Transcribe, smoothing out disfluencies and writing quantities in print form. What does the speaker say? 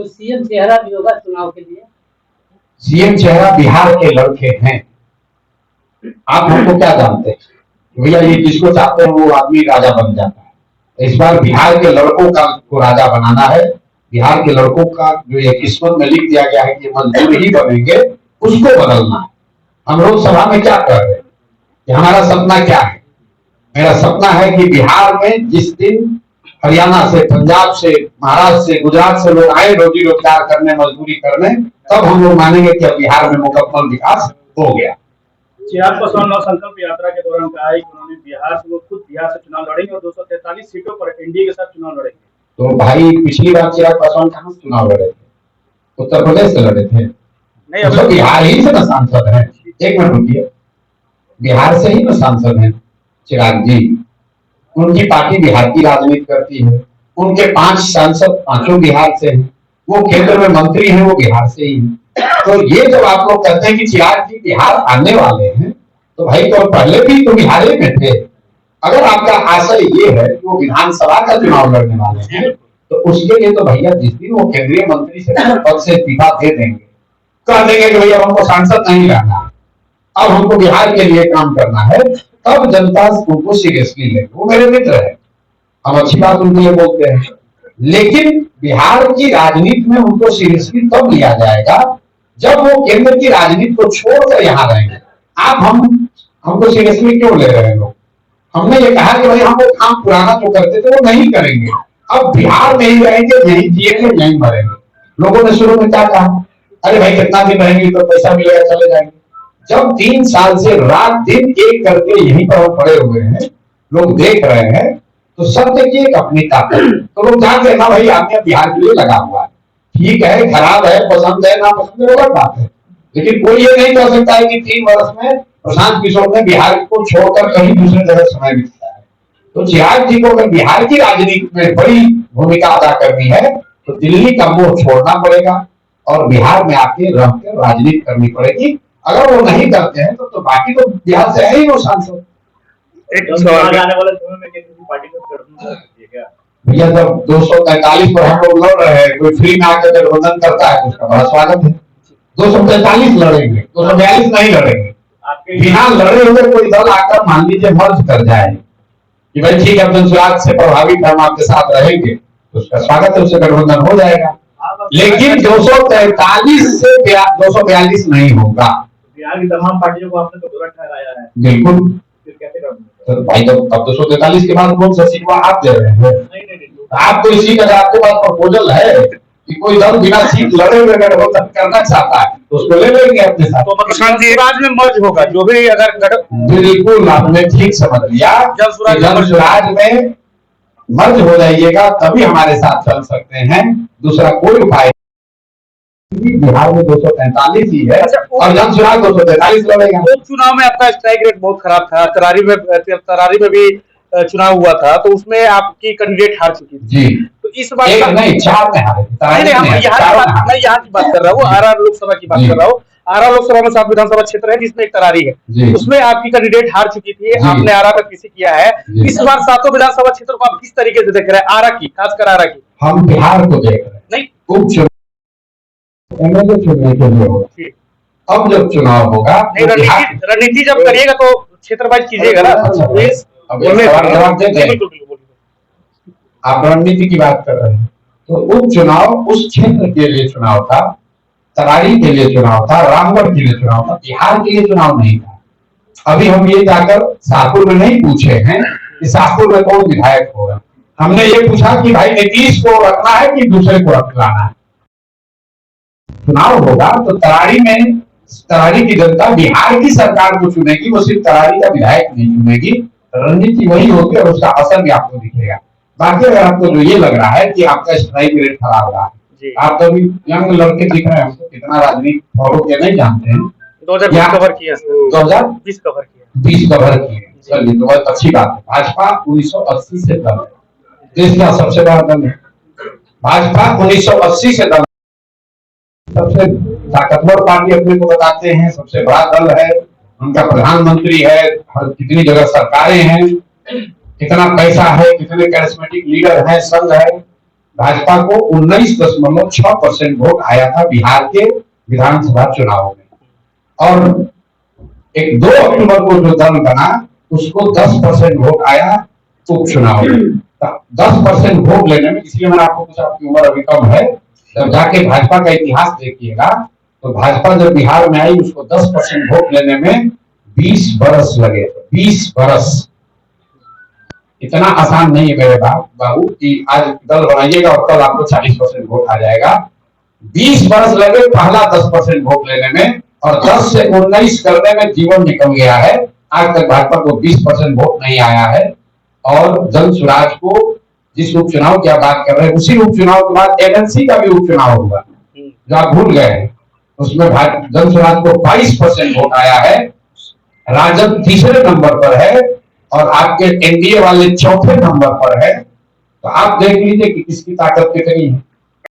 तो सीएम चेहरा भी होगा चुनाव के लिए। सीएम चेहरा बिहार के लड़के हैं। आप हमको क्या जानते हैं भैया, ये जिसको चाहते हैं वो आदमी राजा बन जाता है। इस बार बिहार के लड़कों का को राजा बनाना है। बिहार के लड़कों का जो ये किस्मत में लिख दिया गया है कि मजदूर ही बनेंगे, उसको बदलना है। हम लोकसभा में क्या कर रहे हैं कि हमारा सपना क्या है? मेरा सपना है कि बिहार में जिस दिन हरियाणा से, पंजाब से, महाराष्ट्र से, गुजरात से लोग आए रोजी रोजगार करने, मजदूरी करने, तब हम लोग मानेंगे कि अब बिहार में मुकम्मल विकास हो गया। चिराग पासवान संकल्प यात्रा के दौरान कहा है कि उन्होंने बिहार से, वो खुद बिहार से चुनाव लड़ेंगे और 243 सीटों पर एनडीए के साथ चुनाव लड़ेंगे। तो भाई पिछली बार चिराग पासवान कहाँ से चुनाव लड़े थे? उत्तर प्रदेश से लड़े थे। नहीं, अब बिहार ही से न सांसद है। एक मिनट रुकिए, बिहार से ही न सांसद है चिराग जी। उनकी पार्टी बिहार की राजनीति करती है। उनके 5 सांसद पांचों बिहार से हैं। वो केंद्र में मंत्री हैं, वो बिहार से ही हैं। तो ये जब आप लोग कहते हैं कि चिराग जी बिहार आने वाले हैं, तो भाई तो पहले भी तो बिहार में थे। अगर आपका आशय ये है कि वो विधानसभा का चुनाव लड़ने वाले हैं, तो उसके लिए तो भैया जिस दिन वो केंद्रीय मंत्री से पद से इस्तीफा दे देंगे, कह देंगे कि भैया हमको सांसद नहीं रहना, अब हमको बिहार के लिए काम करना है, तब जनता उनको सीरियसली लेगी। वो मेरे मित्र है, हम अच्छी बात उनके लिए बोलते हैं, लेकिन बिहार की राजनीति में उनको सीरियसली तब लिया जाएगा जब वो केंद्र की राजनीति को छोड़कर यहाँ रहेंगे। आप हमको सीरियसली क्यों ले रहे हैं लोग? हमने ये कहा कि भाई हम वो काम पुराना जो करते थे वो नहीं करेंगे, अब बिहार में ही रहेंगे, यही जिएंगे, यही मरेंगे। लोगों ने शुरू में क्या कहा, अरे भाई कितना दिन रहेंगे तो पैसा मिलेगा, चले जाएंगे। जब 3 साल से रात दिन एक करके यहीं पर हम पड़े हुए हैं, लोग देख रहे हैं, तो सत्य की एक अपनी ताकत। तो लोग जानते हैं ना भाई आपने बिहार के लिए लगा हुआ है। ठीक है, खराब है, पसंद है ना पसंद है, वो बात है, लेकिन कोई ये नहीं कह सकता है कि 3 वर्ष में प्रशांत किशोर ने बिहार को छोड़कर कहीं दूसरे जगह समय बिताया है। तो चिराग जी को अगर बिहार की राजनीति में बड़ी भूमिका अदा करनी है तो दिल्ली का मोह छोड़ना पड़ेगा और बिहार में आके रहकर राजनीति करनी पड़ेगी। अगर वो नहीं करते हैं तो बाकी तो बिहार से है ही वो सांसद। एक सवाल आने वाले समय में किसी पार्टी को गठबंधन क्या भैया, जब 243 पर हम लोग लड़ रहे हैं, कोई फ्री में आकर गठबंधन करता है तो उसका बड़ा स्वागत है। 243 लड़ेंगे, 242 नहीं लड़ेंगे। बिना लड़े हुए कोई दल आकर मान लीजिए मर्ज कर जाए कि भाई ठीक है जनसुराज से प्रभावित हम आपके साथ रहेंगे, तो उसका स्वागत है, उससे गठबंधन हो जाएगा। लेकिन 243 से 242 नहीं होगा। बिहार की तमाम पार्टियों को आपने तो गलत ठहराया है। बिल्कुल, फिर कैसे करेंगे? तो भाई तो अब 243 के बाद कौन सा सीट आप दे रहे हैं? नहीं, आप तो इसी का आपके पास प्रपोजल है कि कोई दल बिना सीट लड़े हुए गठबंधन करना चाहता है तो उसको ले लेंगे अपने साथ। तो जनसुराज में मर्ज होगा जो भी अगर बिल्कुल आपने ठीक समझ लिया, जनसुराज में मर्ज हो जाइएगा तभी हमारे साथ चल सकते हैं, दूसरा कोई उपाय। बिहार में 243 ही है और जनसुराज 243 लड़ेगा। उपचुनाव में आपका स्ट्राइक रेट बहुत खराब था। तरारी में भी चुनाव हुआ था तो उसमें आपकी कैंडिडेट हार चुकी थी जी। तो इस बार नहीं 4 में हारे। हम यहाँ की बात कर रहा हूँ, आरा लोकसभा की बात कर रहा हूँ। आरा लोकसभा में 7 विधानसभा क्षेत्र है जिसमें एक तरारी है, उसमें आपकी कैंडिडेट हार चुकी थी, आपने आरा में पीसी किया है। इस बार 7 विधानसभा क्षेत्र को आप किस तरीके से देख रहे हैं? आरा की, खासकर आरा की। हम बिहार को देख रहे हैं, नहीं उपचुनाव एमएलए चुनने के लिए होगा। अब जब चुनाव होगा रणनीति जब करिएगा तो क्षेत्र वाइज कीजिएगा ना। आप रणनीति की बात कर रहे हैं तो उपचुनाव उस क्षेत्र के लिए चुनाव था, तरारी के लिए चुनाव था, रामगढ़ के लिए चुनाव था, बिहार के लिए चुनाव नहीं था। अभी हम ये जाकर शाहपुर में नहीं पूछे हैं कि शाहपुर में कौन विधायक होगा, हमने ये पूछा कि भाई नीतीश को रखना है कि दूसरे को रखना है। चुनाव होगा तो तरारी की जनता बिहार की सरकार को चुनेगी, वो सिर्फ तरारी का विधायक नहीं चुनेगी। रणनीति वही होगी और उसका असर भी आपको दिखेगा। बाकी अगर आपको जो ये लग रहा है कि आपका स्ट्राइक रेट खराब रहा है, आप तो अभी यंग लड़के दिख रहे हैं, हमको कितना राजनीति फॉलो किया नहीं जानते हैं। 2020 कवर किया, 2020 कवर किया, 20 कवर किए, चलिए तो बहुत अच्छी बात है। भाजपा 1980 से दल है, देश का सबसे बड़ा दल है भाजपा। 1980 से दल सबसे ताकतवर पार्टी अपने को बताते हैं, सबसे बड़ा दल है, उनका प्रधानमंत्री है, कितनी जगह सरकारें हैं, कितना पैसा है, कितने कैरिस्मेटिक लीडर हैं, संघ है। भाजपा को 19.6% वोट आया था बिहार के विधानसभा चुनाव में, और एक 2 अक्टूबर को जो दल बना उसको 10% वोट आया उपचुनाव में। 10% वोट लेने में, इसलिए मैंने आपको पूछा, आपकी उम्र अभी कम है, जब जाके भाजपा का इतिहास देखिएगा तो भाजपा जब बिहार में आई उसको 10% वोट लेने में 20 बरस लगे। 20 बरस इतना आसान नहीं है मेरे बाबू कि आज दल बनाइएगा और कल आपको 40% वोट आ जाएगा। 20 बरस लगे पहला 10% वोट लेने में, और 10 से 19 करने में जीवन निकल गया है। आज तक भाजपा को 20% वोट नहीं आया है। और जन स्वराज को, जिस उपचुनाव की आप बात कर रहे हैं, उसी उपचुनाव के बाद एमएनसी का भी उपचुनाव हुआ जो आप भूल गए, उसमें जन स्वराज को 22% वोट आया है। राजद तीसरे नंबर पर है और आपके एनडीए वाले चौथे नंबर पर है। तो आप देख लीजिए कि किसकी ताकत कितनी है।